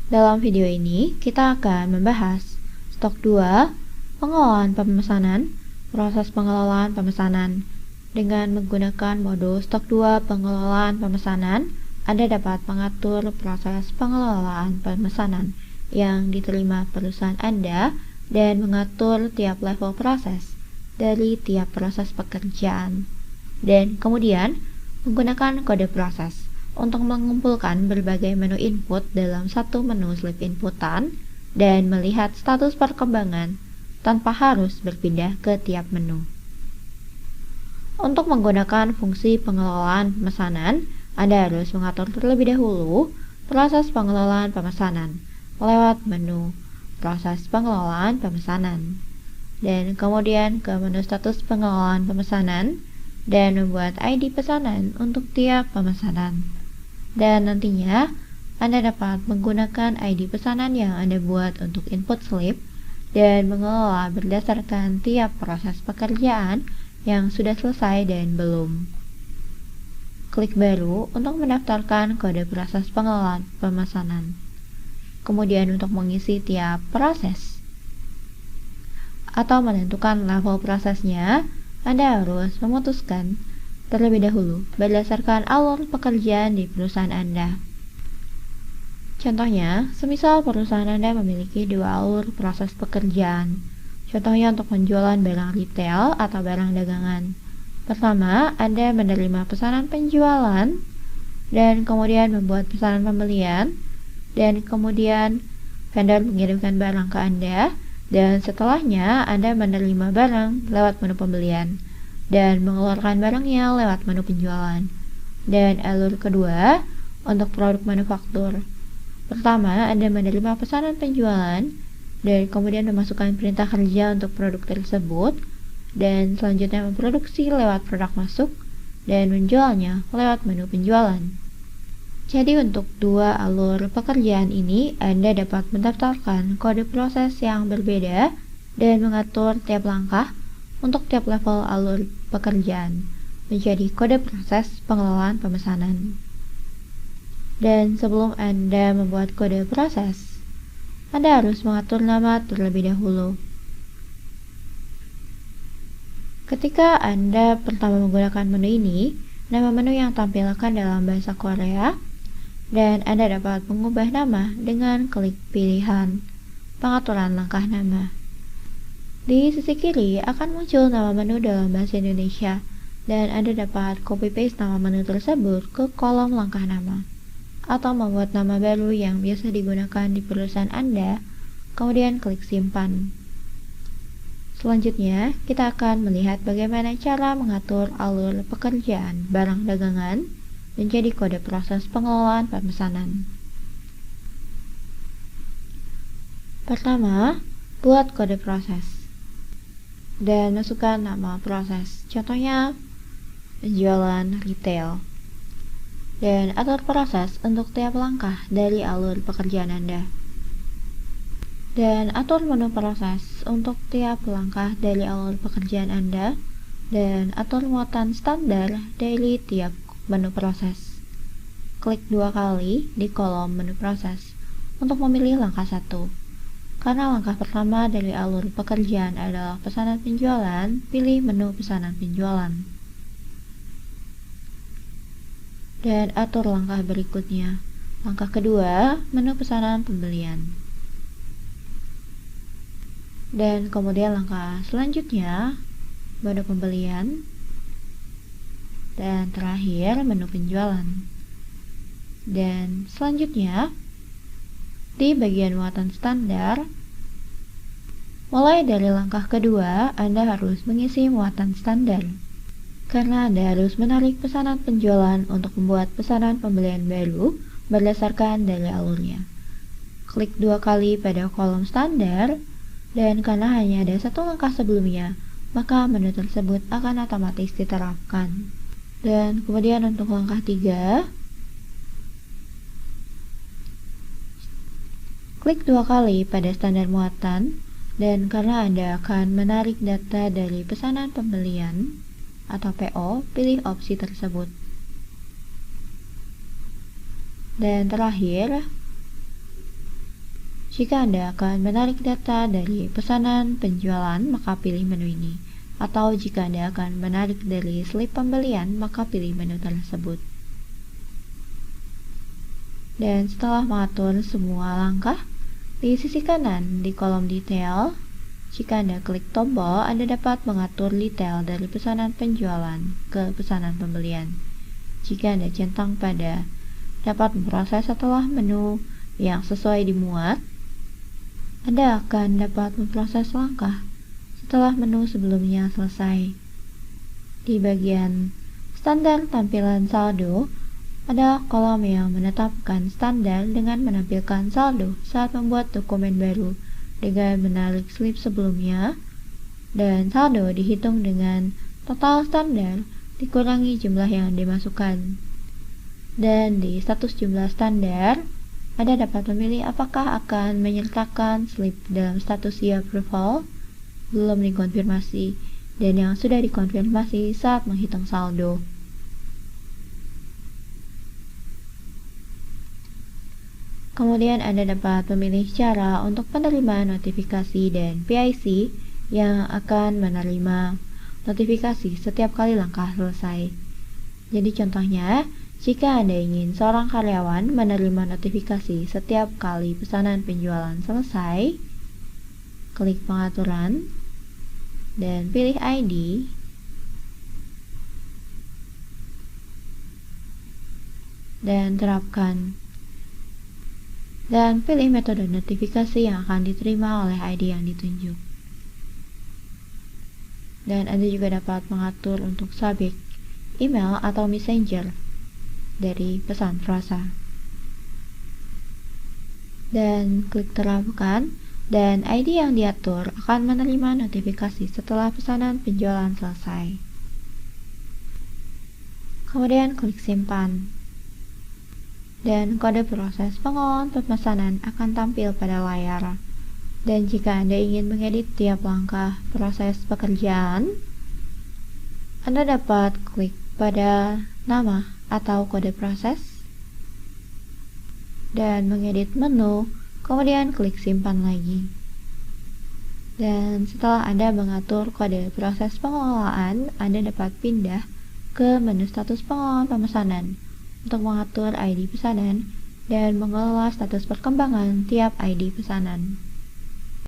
Dalam video ini, kita akan membahas stok 2, pengelolaan pemesanan, proses pengelolaan pemesanan. Dengan menggunakan modul stok 2 pengelolaan pemesanan, Anda dapat mengatur proses pengelolaan pemesanan yang diterima perusahaan Anda dan mengatur tiap level proses dari tiap proses pekerjaan. Dan kemudian, menggunakan kode proses untuk mengumpulkan berbagai menu input dalam satu menu slip inputan dan melihat status perkembangan tanpa harus berpindah ke tiap menu. Untuk menggunakan fungsi pengelolaan pemesanan, Anda harus mengatur terlebih dahulu proses pengelolaan pemesanan lewat menu proses pengelolaan pemesanan, dan kemudian ke menu status pengelolaan pemesanan dan membuat ID pesanan untuk tiap pemesanan. Dan nantinya, Anda dapat menggunakan ID pesanan yang Anda buat untuk input slip dan mengelola berdasarkan tiap proses pekerjaan yang sudah selesai dan belum. Klik baru untuk mendaftarkan kode proses pengelolaan pemesanan. Kemudian untuk mengisi tiap proses atau menentukan level prosesnya, Anda harus memutuskan terlebih dahulu berdasarkan alur pekerjaan di perusahaan Anda. Contohnya, semisal perusahaan Anda memiliki 2 alur proses pekerjaan. Contohnya untuk penjualan barang retail atau barang dagangan. Pertama, Anda menerima pesanan penjualan dan kemudian membuat pesanan pembelian, dan kemudian vendor mengirimkan barang ke Anda, dan setelahnya Anda menerima barang lewat menu pembelian dan mengeluarkan barangnya lewat menu penjualan. Dan alur kedua untuk produk manufaktur. Pertama, Anda menerima pesanan penjualan dan kemudian memasukkan perintah kerja untuk produk tersebut, dan selanjutnya memproduksi lewat produk masuk dan menjualnya lewat menu penjualan. Jadi untuk 2 alur pekerjaan ini, Anda dapat mendaftarkan kode proses yang berbeda dan mengatur tiap langkah untuk tiap level alur pekerjaan menjadi kode proses pengelolaan pemesanan. Dan sebelum Anda membuat kode proses, Anda harus mengatur nama terlebih dahulu. Ketika Anda pertama menggunakan menu ini, nama menu yang tampilkan dalam bahasa Korea, dan Anda dapat mengubah nama dengan klik pilihan pengaturan langkah nama. Di sisi kiri akan muncul nama menu dalam bahasa Indonesia, dan Anda dapat copy-paste nama menu tersebut ke kolom langkah nama, atau membuat nama baru yang biasa digunakan di perusahaan Anda, kemudian klik simpan. Selanjutnya, kita akan melihat bagaimana cara mengatur alur pekerjaan barang dagangan menjadi kode proses pengelolaan pemesanan. Pertama, buat kode proses dan masukkan nama proses, contohnya penjualan retail, dan atur proses untuk tiap langkah dari alur pekerjaan Anda, dan atur menu proses untuk tiap langkah dari alur pekerjaan Anda, dan atur muatan standar dari tiap menu proses. Klik 2 kali di kolom menu proses untuk memilih langkah 1. Karena langkah pertama dari alur pekerjaan adalah pesanan penjualan, pilih menu pesanan penjualan. Dan atur langkah berikutnya. Langkah kedua, menu pesanan pembelian. Dan kemudian langkah selanjutnya, menu pembelian. Dan terakhir, menu penjualan. Dan selanjutnya, di bagian muatan standar, mulai dari langkah kedua, Anda harus mengisi muatan standar, karena Anda harus menarik pesanan penjualan untuk membuat pesanan pembelian baru berdasarkan dari alurnya. Klik 2 kali pada kolom standar, dan karena hanya ada 1 langkah sebelumnya, maka menu tersebut akan otomatis diterapkan. Dan kemudian untuk langkah 3, klik 2 kali pada standar muatan, dan karena Anda akan menarik data dari pesanan pembelian atau PO, pilih opsi tersebut. Dan terakhir, Jika Anda akan menarik data dari pesanan penjualan, maka pilih menu ini. Atau jika Anda akan menarik dari slip pembelian, maka pilih menu tersebut. Dan setelah mengatur semua langkah, di sisi kanan di kolom detail, jika Anda klik tombol, Anda dapat mengatur detail dari pesanan penjualan ke pesanan pembelian. Jika Anda centang pada dapat memproses setelah menu yang sesuai dimuat, Anda akan dapat memproses langkah setelah menu sebelumnya selesai. Di bagian standar tampilan saldo, ada kolom yang menetapkan standar dengan menampilkan saldo saat membuat dokumen baru dengan menarik slip sebelumnya, dan saldo dihitung dengan total standar dikurangi jumlah yang dimasukkan. Dan di status jumlah standar, Anda dapat memilih apakah akan menyertakan slip dalam status e-approval, belum dikonfirmasi, dan yang sudah dikonfirmasi saat menghitung saldo. Kemudian Anda dapat memilih cara untuk penerima notifikasi dan PIC yang akan menerima notifikasi setiap kali langkah selesai. Jadi contohnya, jika Anda ingin seorang karyawan menerima notifikasi setiap kali pesanan penjualan selesai, klik pengaturan dan pilih ID, dan terapkan dan pilih metode notifikasi yang akan diterima oleh ID yang ditunjuk. Dan Anda juga dapat mengatur untuk subjek, email atau messenger dari pesan frasa. Dan klik terapkan, dan ID yang diatur akan menerima notifikasi setelah pesanan penjualan selesai. Kemudian klik simpan. Dan kode proses pengolahan pemesanan akan tampil pada layar. Dan jika Anda ingin mengedit tiap langkah proses pekerjaan, Anda dapat klik pada nama atau kode proses dan mengedit menu, kemudian klik simpan lagi. Dan setelah Anda mengatur kode proses pengelolaan, Anda dapat pindah ke menu status pengolahan pemesanan untuk mengatur ID pesanan dan mengelola status perkembangan tiap ID pesanan.